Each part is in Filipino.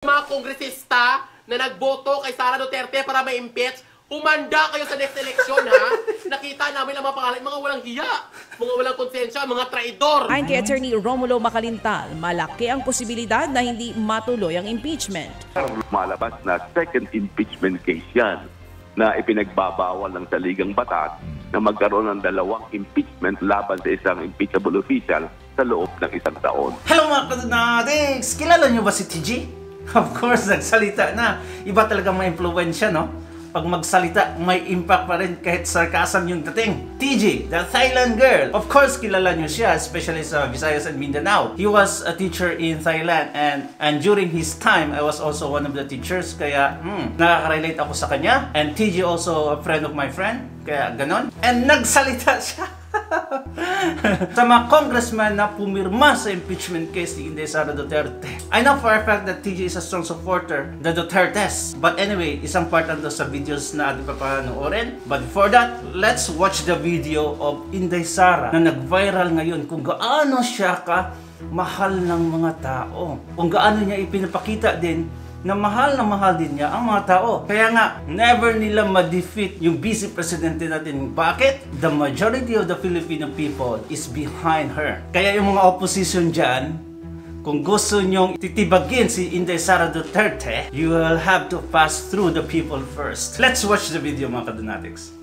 Mga kongresista na nagboto kay Sara Duterte para ma-impeach, umanda kayo sa next election, ha? Nakita namin ang mga pangalan, mga walang hiya, mga walang konsensya, mga traidor. Ayon kay Attorney Romulo Macalintal, malaki ang posibilidad na hindi matuloy ang impeachment. Malabas na second impeachment case yan na ipinagbabawal ng saligang batas na magkaroon ng dalawang impeachment laban sa isang impeachable official sa loob ng isang taon. Hello mga kadunadings! Kilala nyo ba si TG? Of course, nagsalita na. Iba talagang may impluwensya, no? Pag magsalita, may impact pa rin kahit sarcasm yung dating. TG, the Thailand girl. Of course, kilala nyo siya, especially sa Visayas and Mindanao. He was a teacher in Thailand and during his time, I was also one of the teachers. Kaya, nakaka-relate ako sa kanya. And TG also a friend of my friend. Kaya ganon. And nagsalita siya. Sa mga congressman na pumirma sa impeachment case ni Inday Sara Duterte. I know for a fact that TG is a strong supporter the Dutertes. But anyway, isang part nando sa videos na ating papanoorin. But before that, let's watch the video of Inday Sara na nag-viral ngayon kung gaano siya ka mahal ng mga tao. Kung gaano niya ipinapakita din na mahal din niya ang mga tao. Kaya nga, never nila ma-defeat yung vice presidente natin. Bakit? The majority of the Filipino people is behind her. Kaya yung mga opposition dyan, kung gusto nyong titibagin si Inday Sara Duterte, you will have to pass through the people first. Let's watch the video mga kadunatics.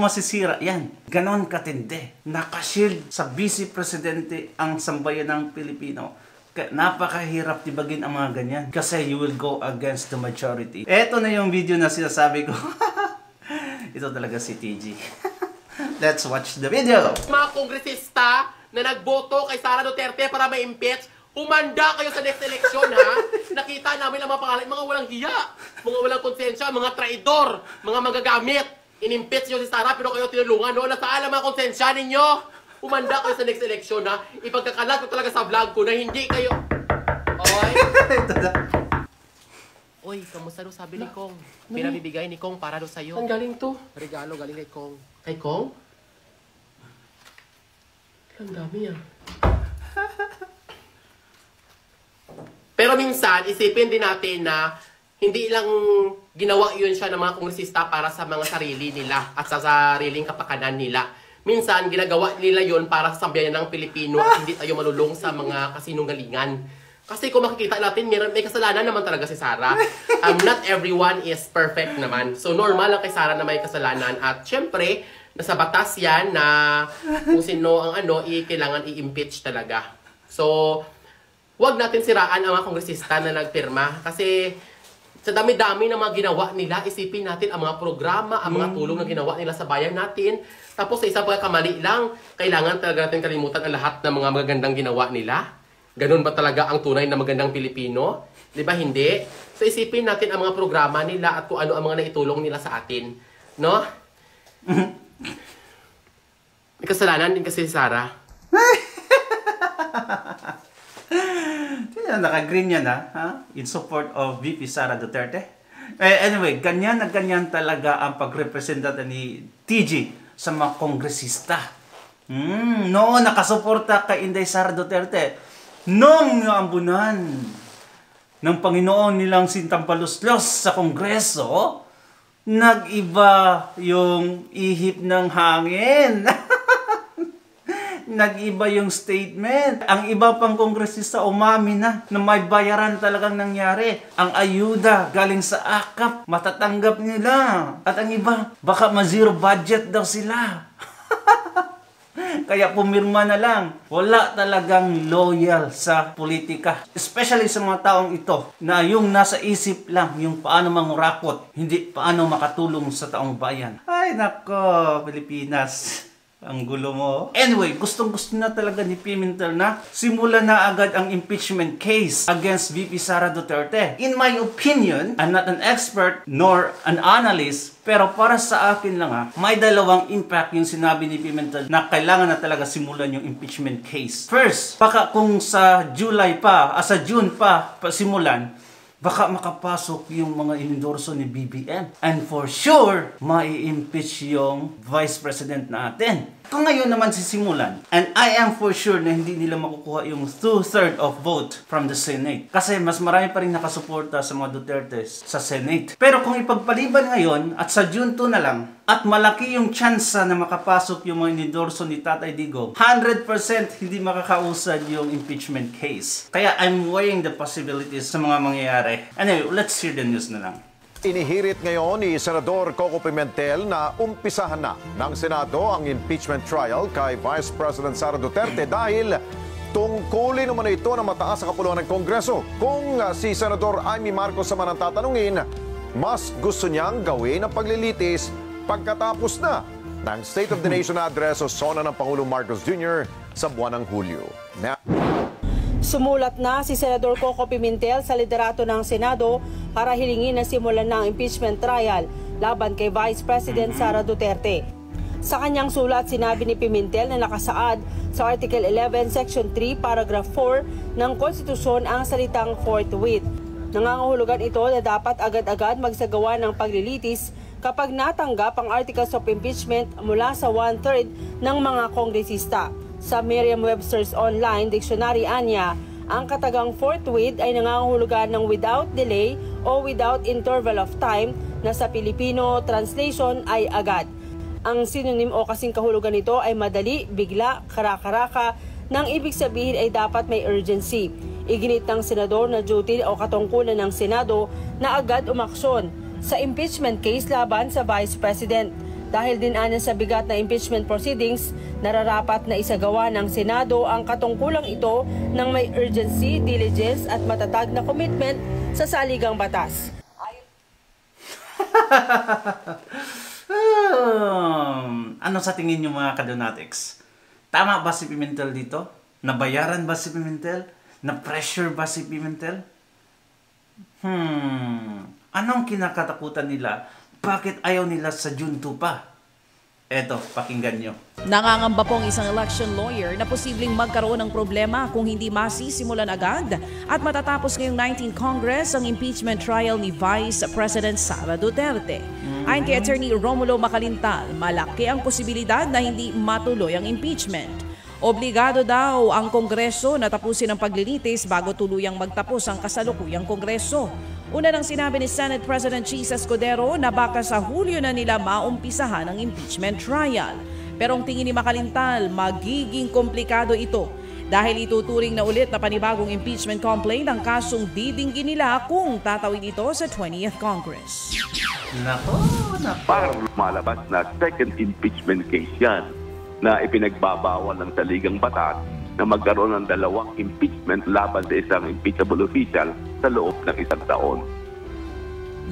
Masisira yan. Ganon katindi. Nakashield sa vice presidente ang sambayanang Pilipino. Napakahirap tibagin ang mga ganyan. Kasi you will go against the majority. Eto na yung video na sinasabi ko. Ito talaga si TG. Let's watch the video. Mga kongresista na nagboto kay Sara Duterte para ma-impeach, umanda kayo sa next election, ha? Nakita namin ang mga pangalan, mga walang hiya, mga walang konsensya, mga traidor, mga magagamit. In-impeach nyo si Sara pero kayo tinulungan, no? Nasaan ang mga konsensya ninyo? Umanda kayo sa next election, ha? Ipagkakalat ko talaga sa vlog ko na hindi kayo... Oy! Oy, kamusta doon sabi ni Kong? Pinabibigay ni Kong para doon sa'yo. Ang galing to? Regalo galing kay Kong. Kay Kong? Ang dami yan. Pero minsan, isipin din natin na hindi lang ginawa yun siya ng mga kongresista para sa mga sarili nila at sa sariling kapakanan nila. Minsan, ginagawa nila yun para sa sambayan ng Pilipino at hindi tayo malulong sa mga kasinungalingan. Kasi kung makikita natin, may kasalanan naman talaga si Sara. Not everyone is perfect naman. So, normal lang kay Sara na may kasalanan. At syempre, nasa batas yan na kung sino ang kailangan i-impeach talaga. So, huwag natin siraan ang mga kongresista na nagpirma. Kasi sa dami-dami ng mga ginawa nila, isipin natin ang mga programa, ang mga tulong na ginawa nila sa bayan natin. Tapos sa isang pagkakamali lang, kailangan talaga natin kalimutan ang lahat ng mga magagandang ginawa nila. Ganun ba talaga ang tunay na magandang Pilipino? Di ba hindi? So isipin natin ang mga programa nila at kung ano ang mga naitulong nila sa atin. No? May kasalanan din kasi si Sara. Naka-green yan in support of VP Sara Duterte. Anyway, ganyan na ganyan talaga ang pagrepresenta ni TG sa mga kongresista. Noon nakasuporta kay Inday Sara Duterte. Noong naambunan ng Panginoon nilang sintampaluslos sa Kongreso, nag-iba yung ihip ng hangin. nag-iba yung statement. Ang iba pang kongresista umami na may bayaran talagang nangyari. Ang ayuda galing sa AKAP, matatanggap nila. At ang iba, baka ma-zero budget daw sila. Kaya pumirma na lang. Wala talagang loyal sa politika. Especially sa mga taong ito na yung nasa isip lang yung paano mangurakot, hindi paano makatulong sa taong bayan. Ay nako, Pilipinas. Ang gulo mo. Anyway, gustong-gusto na talaga ni Pimentel na simulan na agad ang impeachment case against VP Sara Duterte. In my opinion, I'm not an expert nor an analyst, pero para sa akin lang may dalawang impact yung sinabi ni Pimentel na kailangan na talaga simulan yung impeachment case. First, baka kung sa June pa simulan, baka makapasok yung mga inendorso ni BBM. And for sure, mai-impeach yung Vice President natin. Kung ngayon naman sisimulan, and I am for sure na hindi nila makukuha yung 2/3 of vote from the Senate. Kasi mas marami pa rin nakasuporta sa mga Duterte sa Senate. Pero kung ipagpaliban ngayon, at sa June 2 na lang, at malaki yung tsansa na makapasok yung mga inendorso ni Tatay Digong, 100% hindi makakausad yung impeachment case. Kaya I'm weighing the possibilities sa mga mangyayari. Anyway, let's hear the news na lang. Inihirit ngayon ni Senador Coco Pimentel na umpisahan na ng Senado ang impeachment trial kay Vice President Sara Duterte dahil tungkulin naman ito na mataas sa kapuluan ng Kongreso. Kung si Senador Amy Marcos naman ang tatanungin, mas gusto niyang gawin ang paglilitis pagkatapos na ng State of the Nation address o sona ng Pangulong Marcos Jr. sa buwan ng Hulyo. Sumulat na si Senador Coco Pimentel sa liderato ng Senado para hilingin na simulan ng impeachment trial laban kay Vice President Sara Duterte. Sa kanyang sulat, sinabi ni Pimentel na nakasaad sa Article 11, Section 3, Paragraph 4 ng Konstitusyon ang salitang forthwith. Nangangahulugan ito na dapat agad-agad magsagawa ng paglilitis kapag natanggap ang Articles of Impeachment mula sa 1/3 ng mga kongresista. Sa Merriam-Webster's Online Dictionary anya, ang katagang forthwith ay nangangahulugan ng without delay o without interval of time na sa Pilipino translation ay agad. Ang synonym o kasing kahulugan nito ay madali, bigla, karakaraka, nang ibig sabihin ay dapat may urgency. Iginit ng senador na duty o katungkulan ng Senado na agad umaksyon sa impeachment case laban sa Vice President. Dahil din anan sa bigat na impeachment proceedings, nararapat na isagawa ng Senado ang katungkulang ito ng may urgency, diligence at matatag na commitment sa saligang batas. Ano sa tingin niyo mga kadonatics? Tama ba si Pimentel dito? Nabayaran ba si Pimentel? Na-pressure ba si Pimentel? Anong kinakatakutan nila? Bakit ayaw nila sa June 2 pa? Eto, pakinggan nyo. Nangangamba po ang isang election lawyer na posibleng magkaroon ng problema kung hindi masisimulan agad at matatapos ngayong 19th Congress ang impeachment trial ni Vice President Sara Duterte. Ayon kay Attorney Romulo Macalintal, malaki ang posibilidad na hindi matuloy ang impeachment. Obligado daw ang Kongreso na tapusin ang paglilitis bago tuluyang magtapos ang kasalukuyang Kongreso. Una nang sinabi ni Senate President Chis Escudero na baka sa Hulyo na nila maumpisahan ang impeachment trial. Pero ang tingin ni Macalintal, magiging komplikado ito dahil ituturing na ulit na panibagong impeachment complaint ang kasong didinggin nila kung tatawid ito sa 20th Congress. Nako. Para lumalabas na second impeachment case yan na ipinagbabawal ng saligang batas na magkaroon ng dalawang impeachment laban sa isang impeachable official sa loob ng isang taon.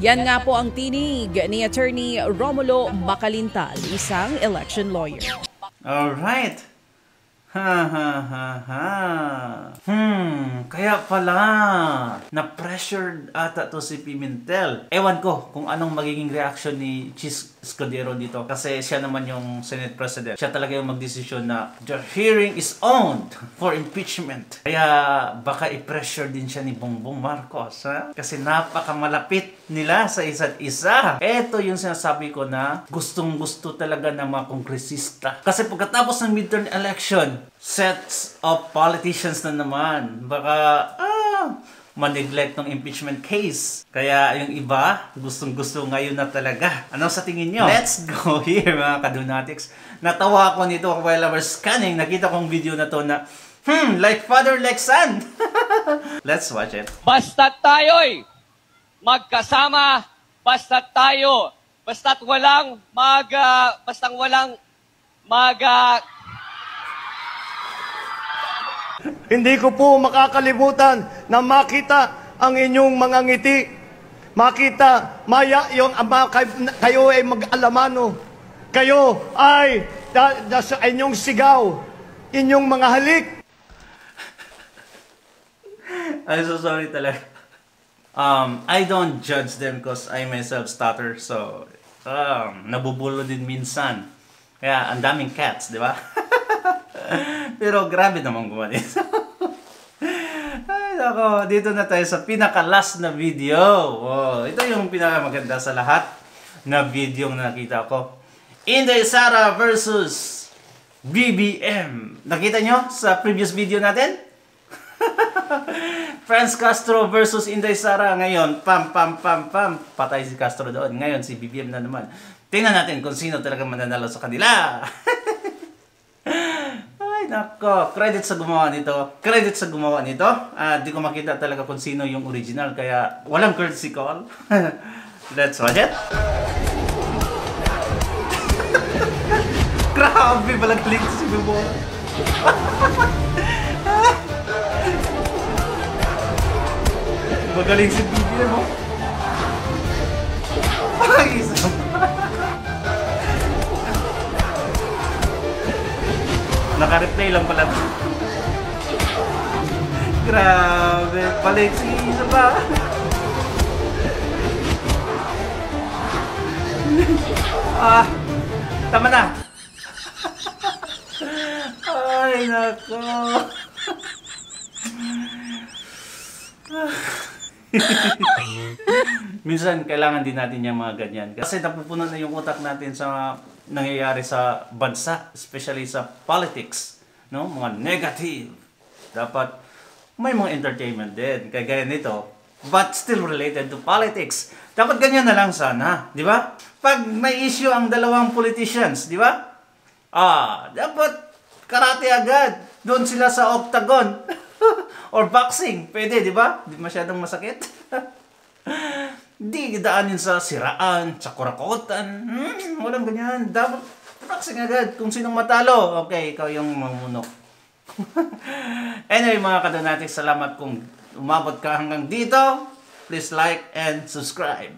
Yan nga po ang tinig ni Attorney Romulo Macalintal, isang election lawyer. Alright. Kaya pala na-pressured ata to si Pimentel. Ewan ko kung anong magiging reaction ni Chis Escudero dito. Kasi siya naman yung Senate President. Siya talaga yung magdesisyon na the hearing is owned for impeachment. Kaya baka i-pressure din siya ni Bongbong Marcos. Ha? Kasi napakamalapit nila sa isa't isa. Ito yung sinasabi ko na gustong-gusto talaga ng mga kongresista. Kasi pagkatapos ng midterm election, sets of politicians na naman. Baka, ma-neglect ng impeachment case. Kaya yung iba, gustong-gusto ngayon na talaga. Ano sa tingin nyo? Let's go here mga kadunatics. Natawa ako nito while I was scanning. Nakita kong video na to na, like father, like son. Let's watch it. Basta't tayo'y magkasama, basta't tayo, basta't walang Hindi ko po makakalimutan na makita ang inyong mga ngiti. Makita, maya yung kayo ay mag-alamano. Kayo ay sa inyong sigaw, inyong mga halik. I'm so sorry talaga. I don't judge them because I myself stutter. So, nabubulo din minsan. Kaya, ang daming cats, di ba? Pero grabe naman gumanis. Ay, nako, dito na tayo sa pinaka-last na video. Oh, ito yung pinakamaganda sa lahat na video na nakita ko. Inday Sara versus BBM. Nakita nyo sa previous video natin? Franz Castro versus Inday Sara. Ngayon, pam. Patay si Castro doon. Ngayon, si BBM na naman. Tingnan natin kung sino talaga mananalo sa kanila. Ay, nako. Credit sa gumawa nito. Di ko makita talaga kung sino yung original. Kaya, walang courtesy call. Let's watch it. Grabe, balaglig si BBM. Magaling si BBM, oh. Ay, isa. Naka-replay lang pala. Grabe, balik si isa pa. Tama na. Ay, nako. Minsan, kailangan din natin yung mga ganyan. Kasi napupunan na yung utak natin sa nangyayari sa bansa, especially sa politics. No? Mga negative. Dapat may mga entertainment din. Kaya nito, but still related to politics. Dapat ganyan na lang sana. Di ba? Pag may issue ang dalawang politicians, di ba? Dapat karate agad. Doon sila sa octagon. Or boxing. Pwede, di ba? Di masyadong masakit. Di daanin sa siraan, sa kurakotan. Walang ganyan. Dapat boxing agad. Kung sinong matalo, okay, ikaw yung mamuno. Anyway, mga kadonatics, salamat kung umabot ka hanggang dito. Please like and subscribe.